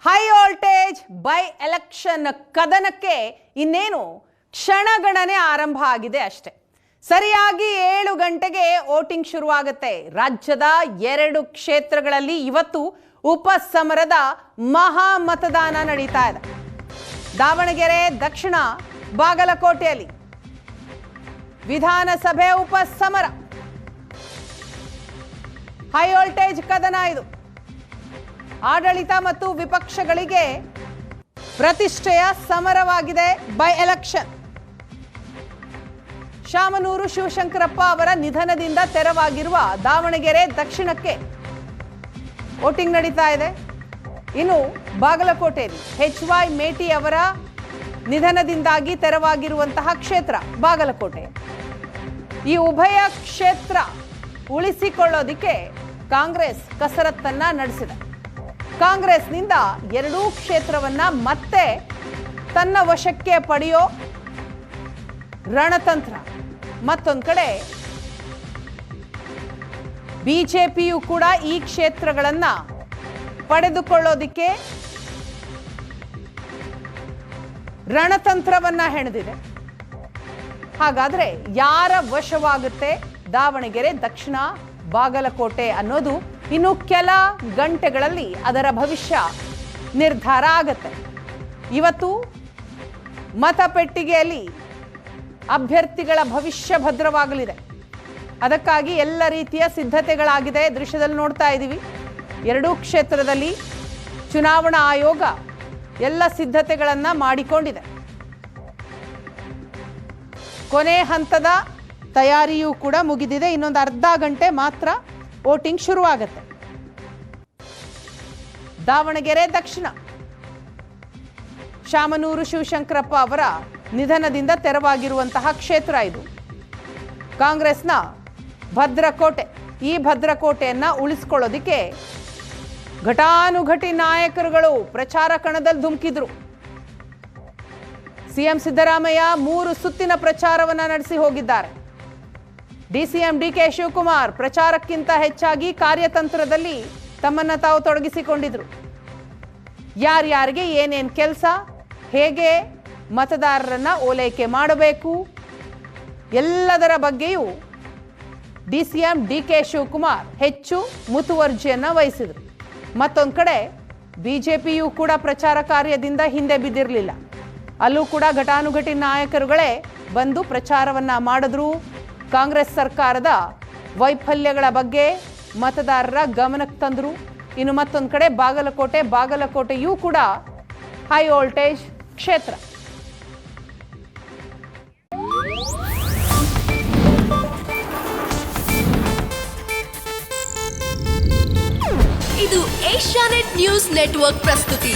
High voltage by election ಕದನಕ್ಕೆ ಇನ್ನೇನು ಕ್ಷಣಗಣನೆ ಆರಂಭ ಆಗಿದೆ ಅಷ್ಟೇ. ಸರಿಯಾಗಿ 7 ಗಂಟೆಗೆ ವೋಟಿಂಗ್ ಶುರುವಾಗುತ್ತೆ. ರಾಜ್ಯದ 2 ಕ್ಷೇತ್ರಗಳಲ್ಲಿ ಇವತ್ತು ಉಪಸಮರದ ಮಹಾ ಮತದಾನ ನಡೀತಾ ಇದೆ. ದಾವಣಗೆರೆ ದಕ್ಷಿಣ, ಬಾಗಲಕೋಟೆಯಲ್ಲಿ ವಿಧಾನಸಭೆ ಉಪಸಮರ. ಹೈ ವೋಲ್ಟೇಜ್ ಕದನ ಇದು. ಆಡಳಿತ ಮತ್ತು ವಿಪಕ್ಷಗಳಿಗೆ ಪ್ರತಿಷ್ಠೆಯ ಸಮರವಾಗಿದೆ ಬೈ ಎಲೆಕ್ಷನ್. ಶಾಮನೂರು ಶಿವಶಂಕರಪ್ಪ ಅವರ ನಿಧನದಿಂದ ತೆರವಾಗಿರುವ ದಾವಣಗೆರೆ ದಕ್ಷಿಣಕ್ಕೆ ವೋಟಿಂಗ್ ನಡೀತಾ ಇದೆ. ಇನ್ನು ಬಾಗಲಕೋಟೆಯಲ್ಲಿ HY ಮೇಟಿ ಅವರ ನಿಧನದಿಂದಾಗಿ ತೆರವಾಗಿರುವಂತಹ ಕ್ಷೇತ್ರ ಬಾಗಲಕೋಟೆ. ಈ ಉಭಯ ಕ್ಷೇತ್ರ ಉಳಿಸಿಕೊಳ್ಳೋದಿಕ್ಕೆ ಕಾಂಗ್ರೆಸ್ ಕಸರತ್ತನ್ನ ನಡೆಸಿದೆ. ಕಾಂಗ್ರೆಸ್ನಿಂದ 2 ಕ್ಷೇತ್ರವನ್ನ ಮತ್ತೆ ತನ್ನ ವಶಕ್ಕೆ ಪಡೆಯೋ ರಣತಂತ್ರ. ಮತ್ತೊಂದು ಕಡೆ ಬಿಜೆಪಿಯು ಕೂಡ ಈ ಕ್ಷೇತ್ರಗಳನ್ನ ಪಡೆದುಕೊಳ್ಳೋದಿಕ್ಕೆ ರಣತಂತ್ರವನ್ನ ಹೆಣೆದಿದೆ. ಹಾಗಾದ್ರೆ ಯಾರ ವಶವಾಗುತ್ತೆ ದಾವಣಗೆರೆ ದಕ್ಷಿಣ, ಬಾಗಲಕೋಟೆ ಅನ್ನೋದು ಇನ್ನು ಕೆಲ ಗಂಟೆಗಳಲ್ಲಿ ಅದರ ಭವಿಷ್ಯ ನಿರ್ಧಾರ ಆಗತ್ತೆ. ಇವತ್ತು ಮತಪೆಟ್ಟಿಗೆಯಲ್ಲಿ ಅಭ್ಯರ್ಥಿಗಳ ಭವಿಷ್ಯ ಭದ್ರವಾಗಲಿದೆ. ಅದಕ್ಕಾಗಿ ಎಲ್ಲ ರೀತಿಯ ಸಿದ್ಧತೆಗಳಾಗಿದೆ. ದೃಶ್ಯದಲ್ಲಿ ನೋಡ್ತಾ ಇದ್ದೀವಿ. 2 ಕ್ಷೇತ್ರದಲ್ಲಿ ಚುನಾವಣಾ ಆಯೋಗ ಎಲ್ಲ ಸಿದ್ಧತೆಗಳನ್ನು ಮಾಡಿಕೊಂಡಿದೆ. ಕೊನೆ ಹಂತದ ತಯಾರಿಯೂ ಕೂಡ ಮುಗಿದಿದೆ. ಇನ್ನೊಂದು ಅರ್ಧ ಗಂಟೆ ಮಾತ್ರ ವೋಟಿಂಗ್ ಶುರುವಾಗುತ್ತೆ. ದಾವಣಗೆರೆ ದಕ್ಷಿಣ, ಶಾಮನೂರು ಶಿವಶಂಕರಪ್ಪ ಅವರ ನಿಧನದಿಂದ ತೆರವಾಗಿರುವಂತಹ ಕ್ಷೇತ್ರ ಇದು. ಕಾಂಗ್ರೆಸ್ನ ಭದ್ರಕೋಟೆ. ಈ ಭದ್ರಕೋಟೆಯನ್ನ ಉಳಿಸ್ಕೊಳ್ಳೋದಿಕ್ಕೆ ಘಟಾನುಘಟಿ ನಾಯಕರುಗಳು ಪ್ರಚಾರ ಕಣದಲ್ಲಿ ಧುಮುಕಿದ್ರು. ಸಿಎಂ ಸಿದ್ದರಾಮಯ್ಯ 3 ಸುತ್ತಿನ ಪ್ರಚಾರವನ್ನ ನಡೆಸಿ ಹೋಗಿದ್ದಾರೆ. DCM DK ಶಿವಕುಮಾರ್ ಪ್ರಚಾರಕ್ಕಿಂತ ಹೆಚ್ಚಾಗಿ ಕಾರ್ಯತಂತ್ರದಲ್ಲಿ ತಮ್ಮನ್ನ ತಾವು ತೊಡಗಿಸಿಕೊಂಡಿದ್ರು. ಯಾರ್ಯಾರಿಗೆ ಏನೇನು ಕೆಲಸ, ಹೇಗೆ ಮತದಾರರನ್ನ ಓಲೈಕೆ ಮಾಡಬೇಕು, ಎಲ್ಲದರ ಬಗ್ಗೆಯೂ DCM DK ಶಿವಕುಮಾರ್ ಹೆಚ್ಚು ಮುತುವರ್ಜಿಯನ್ನ ವಹಿಸಿದರು. ಮತ್ತೊಂದು ಕಡೆ ಬಿಜೆಪಿಯು ಕೂಡ ಪ್ರಚಾರ ಕಾರ್ಯದಿಂದ ಹಿಂದೆ ಬಿದ್ದಿರಲಿಲ್ಲ. ಅಲ್ಲೂ ಕೂಡ ಘಟಾನುಘಟಿ ನಾಯಕರುಗಳೇ ಬಂದು ಪ್ರಚಾರವನ್ನ ಮಾಡಿದ್ರು. ಕಾಂಗ್ರೆಸ್ ಸರ್ಕಾರದ ವೈಫಲ್ಯಗಳ ಬಗ್ಗೆ ಮತದಾರರ ಗಮನಕ್ಕೆ ತಂದರು. ಇನ್ನು ಮತ್ತೊಂದು ಕಡೆ ಬಾಗಲಕೋಟೆಯೂ ಕೂಡ ಹೈ ವೋಲ್ಟೇಜ್ ಕ್ಷೇತ್ರ. ಇದು ಏಷ್ಯಾನೆಟ್ ನ್ಯೂಸ್ ನೆಟ್ವರ್ಕ್ ಪ್ರಸ್ತುತಿ.